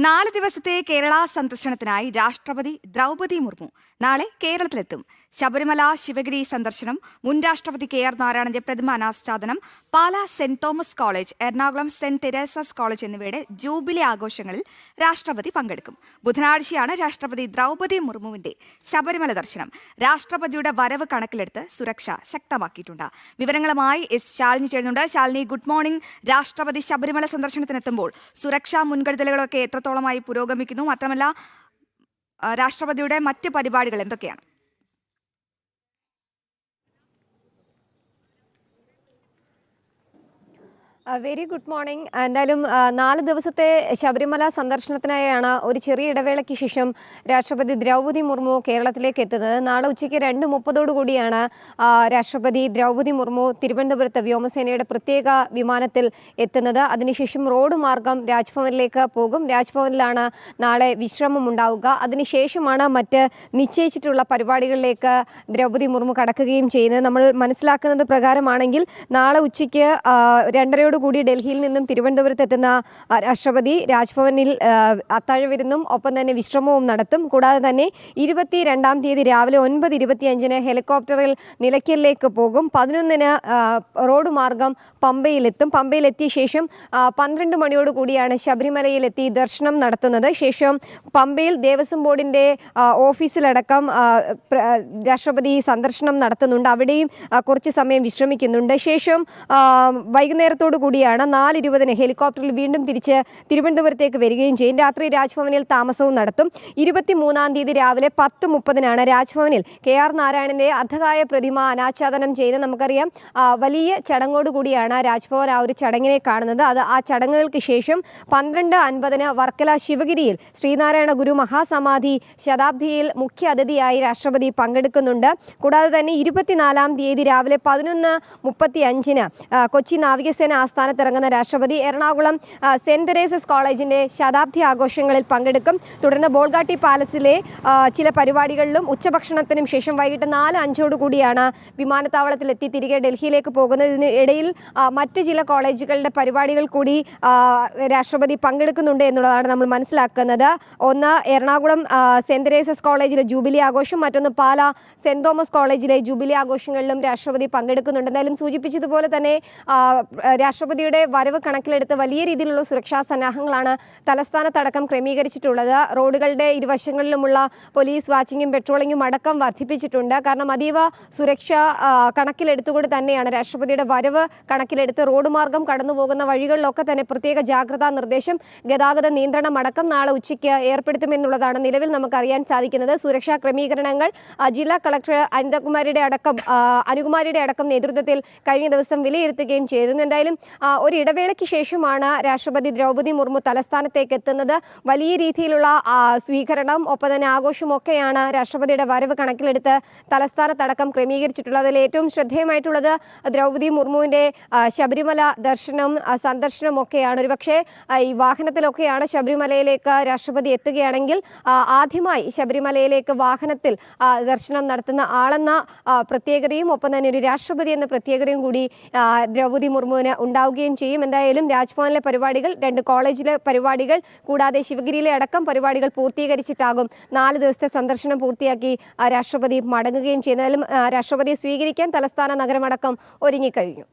4 ദിവസത്തെ കേരള സന്ദർശനത്തിനായി രാഷ്ട്രപതി ദ്രൗപദി മുർമു നാളെ കേരളത്തിലെത്തും. ശബരിമല ശിവഗിരി സന്ദർശനം, മുൻ രാഷ്ട്രപതി KR നാരായണന്റെ പ്രതിമ അനാച്ഛാദനം, Pala saint Thomas college, Ernakulam saint Teresa's college എന്നിവയുടെ ജൂബിലി ആഘോഷങ്ങളിൽ രാഷ്ട്രപതി പങ്കെടുക്കും. ബുധനാഴ്ചയാണ് രാഷ്ട്രപതി ദ്രൗപദി മുർമുവിന്റെ ശബരിമല ദർശനം. രാഷ്ട്രപതിയുടെ വരവ് കണക്കിലെടുത്ത് സുരക്ഷ ശക്തമാക്കിയിട്ടുണ്ട്. വിവരങ്ങളുമായി ശാലിനി ചേരുന്നുണ്ട്. Shalini, good morning. രാഷ്ട്രപതി ശബരിമല സന്ദർശനത്തിനെത്തുമ്പോൾ സുരക്ഷാ മുൻകരുതലുകളൊക്കെ എത്രത്തോളമായി പുരോഗമിക്കുന്നു? മാത്രമല്ല, രാഷ്ട്രപതിയുടെ മറ്റ് പരിപാടികൾ എന്തൊക്കെയാണ്? Very good morning. എന്തായാലും 4 ദിവസത്തെ ശബരിമല സന്ദർശനത്തിനായാണ് ഒരു ചെറിയ ഇടവേളയ്ക്ക് ശേഷം രാഷ്ട്രപതി ദ്രൗപദി മുർമു കേരളത്തിലേക്ക് എത്തുന്നത്. നാളെ ഉച്ചയ്ക്ക് 2:30 കൂടിയാണ് രാഷ്ട്രപതി ദ്രൗപദി മുർമു തിരുവനന്തപുരത്ത് വ്യോമസേനയുടെ പ്രത്യേക വിമാനത്തിൽ എത്തുന്നത്. അതിനുശേഷം റോഡ് മാർഗം രാജ്ഭവനിലേക്ക് പോകും. രാജ്ഭവനിലാണ് നാളെ വിശ്രമം ഉണ്ടാവുക. അതിനുശേഷമാണ് മറ്റ് നിശ്ചയിച്ചിട്ടുള്ള പരിപാടികളിലേക്ക് ദ്രൗപദി മുർമു കടക്കുകയും ചെയ്യുന്നത്. നമ്മൾ മനസ്സിലാക്കുന്നത് പ്രകാരമാണെങ്കിൽ നാളെ ഉച്ചയ്ക്ക് 2:30 കൂടി ഡൽഹിയിൽ നിന്നും തിരുവനന്തപുരത്ത് എത്തുന്ന രാഷ്ട്രപതി രാജ്ഭവനിൽ അത്താഴവിരുന്നും ഒപ്പം തന്നെ വിശ്രമവും നടത്തും. കൂടാതെ തന്നെ 22-ാം തീയതി രാവിലെ 9:25 ഹെലികോപ്റ്ററിൽ നിലയ്ക്കലിലേക്ക് പോകും. 11-ന് റോഡ് മാർഗം പമ്പയിലെത്തും. പമ്പയിലെത്തിയ ശേഷം 12 മണിയോട് കൂടിയാണ് ശബരിമലയിലെത്തി ദർശനം നടത്തുന്നത്. ശേഷം പമ്പയിൽ ദേവസ്വം ബോർഡിൻ്റെ ഓഫീസിലടക്കം രാഷ്ട്രപതി സന്ദർശനം നടത്തുന്നുണ്ട്. അവിടെയും കുറച്ച് സമയം വിശ്രമിക്കുന്നുണ്ട്. ശേഷം വൈകുന്നേരത്തോടു കൂടിയാണ് 4:20 ഹെലികോപ്റ്ററിൽ വീണ്ടും തിരിച്ച് തിരുവനന്തപുരത്തേക്ക് വരികയും ചെയ്യും. രാത്രി രാജ്ഭവനിൽ താമസവും നടത്തും. 23-ാം തീയതി രാവിലെ 10:30 രാജ്ഭവനിൽ KR നാരായണന്റെ അർദ്ധകായ പ്രതിമ അനാച്ഛാദനം ചെയ്ത് നമുക്കറിയാം വലിയ ചടങ്ങോടുകൂടിയാണ് രാജ്ഭവൻ ആ ഒരു ചടങ്ങിനെ കാണുന്നത്. ആ ചടങ്ങുകൾക്ക് ശേഷം 12:50 വർക്കല ശിവഗിരിയിൽ ശ്രീനാരായണ ഗുരു മഹാസമാധി ശതാബ്ദിയിൽ മുഖ്യ അതിഥിയായി രാഷ്ട്രപതി പങ്കെടുക്കുന്നുണ്ട്. കൂടാതെ തന്നെ 24-ാം തീയതി രാവിലെ 11:35 കൊച്ചി നാവികസേന ആസ്ഥാനത്തിറങ്ങുന്ന രാഷ്ട്രപതി എറണാകുളം സെന്റ് തെരേസസ് കോളേജിന്റെ ശതാബ്ദി ആഘോഷങ്ങളിൽ പങ്കെടുക്കും. തുടർന്ന് ബോൾഗാട്ടി പാലസിലെ ചില പരിപാടികളിലും ഉച്ചഭക്ഷണത്തിനും ശേഷം വൈകിട്ട് 4:05 കൂടിയാണ് വിമാനത്താവളത്തിലെത്തി തിരികെ ഡൽഹിയിലേക്ക് പോകുന്നത്. ഇതിനിടയിൽ മറ്റ് ചില കോളേജുകളുടെ പരിപാടികൾ കൂടി രാഷ്ട്രപതി പങ്കെടുക്കുന്നുണ്ട് എന്നുള്ളതാണ് നമ്മൾ മനസ്സിലാക്കുന്നത്. ഒന്ന് എറണാകുളം സെന്റ് തെരേസസ് കോളേജിലെ ജൂബിലി ആഘോഷം, മറ്റൊന്ന് പാലാ സെന്റ് തോമസ് കോളേജിലെ ജൂബിലി ആഘോഷങ്ങളിലും രാഷ്ട്രപതി പങ്കെടുക്കുന്നുണ്ട്. എന്തായാലും സൂചിപ്പിച്ചതുപോലെ തന്നെ രാഷ്ട്രപതിയുടെ വരവ് കണക്കിലെടുത്ത് വലിയ രീതിയിലുള്ള സുരക്ഷാ സന്നാഹങ്ങളാണ് തലസ്ഥാനത്തടക്കം ക്രമീകരിച്ചിട്ടുള്ളത്. റോഡുകളുടെ ഇരുവശങ്ങളിലുമുള്ള പോലീസ് വാച്ചിങ്ങും പെട്രോളിങ്ങും അടക്കം വർദ്ധിപ്പിച്ചിട്ടുണ്ട്. കാരണം അതീവ സുരക്ഷ കണക്കിലെടുത്തുകൊണ്ട് തന്നെയാണ് രാഷ്ട്രപതിയുടെ വരവ് കണക്കിലെടുത്ത് റോഡ് മാർഗം കടന്നു പോകുന്ന വഴികളിലൊക്കെ തന്നെ പ്രത്യേക ജാഗ്രതാ നിർദ്ദേശം, ഗതാഗത നിയന്ത്രണം അടക്കം നാളെ ഉച്ചയ്ക്ക് ഏർപ്പെടുത്തുമെന്നുള്ളതാണ് നിലവിൽ നമുക്കറിയാൻ സാധിക്കുന്നത്. സുരക്ഷാ ക്രമീകരണങ്ങൾ ജില്ലാ കളക്ടർ അനുകുമാരിയുടെ അടക്കം നേതൃത്വത്തിൽ കഴിഞ്ഞ ദിവസം വിലയിരുത്തുകയും ചെയ്തു. എന്തായാലും ഒരു ഇടവേളയ്ക്ക് ശേഷമാണ് രാഷ്ട്രപതി ദ്രൗപദി മുർമു തലസ്ഥാനത്തേക്ക് എത്തുന്നത്. വലിയ രീതിയിലുള്ള സ്വീകരണം ഒപ്പം തന്നെ ആഘോഷമൊക്കെയാണ് രാഷ്ട്രപതിയുടെ വരവ് കണക്കിലെടുത്ത് തലസ്ഥാനത്തടക്കം ക്രമീകരിച്ചിട്ടുള്ളത്. അതിൽ ഏറ്റവും ശ്രദ്ധേയമായിട്ടുള്ളത് ദ്രൗപദി മുർമുവിൻ്റെ ശബരിമല സന്ദർശനം ഒക്കെയാണ്. ഒരുപക്ഷെ ഈ വാഹനത്തിലൊക്കെയാണ് ശബരിമലയിലേക്ക് രാഷ്ട്രപതി എത്തുകയാണെങ്കിൽ ആദ്യമായി ശബരിമലയിലേക്ക് വാഹനത്തിൽ ദർശനം നടത്തുന്ന ആളെന്ന പ്രത്യേകതയും ഒപ്പം തന്നെ ഒരു രാഷ്ട്രപതി എന്ന പ്രത്യേകതയും കൂടി ദ്രൗപദി മുർമുവിന് ഉണ്ടാവുകയും ചെയ്യും. എന്തായാലും രാജ്ഭവനിലെ പരിപാടികൾ, 2 കോളേജിലെ പരിപാടികൾ കൂടാതെ ശിവഗിരിയിലെ അടക്കം പരിപാടികൾ പൂർത്തീകരിച്ചിട്ടാകും 4 ദിവസത്തെ സന്ദർശനം പൂർത്തിയാക്കി രാഷ്ട്രപതി മടങ്ങുകയും ചെയ്യുന്നതിലും രാഷ്ട്രപതിയെ സ്വീകരിക്കാൻ തലസ്ഥാന നഗരമടക്കം ഒരുങ്ങിക്കഴിഞ്ഞു.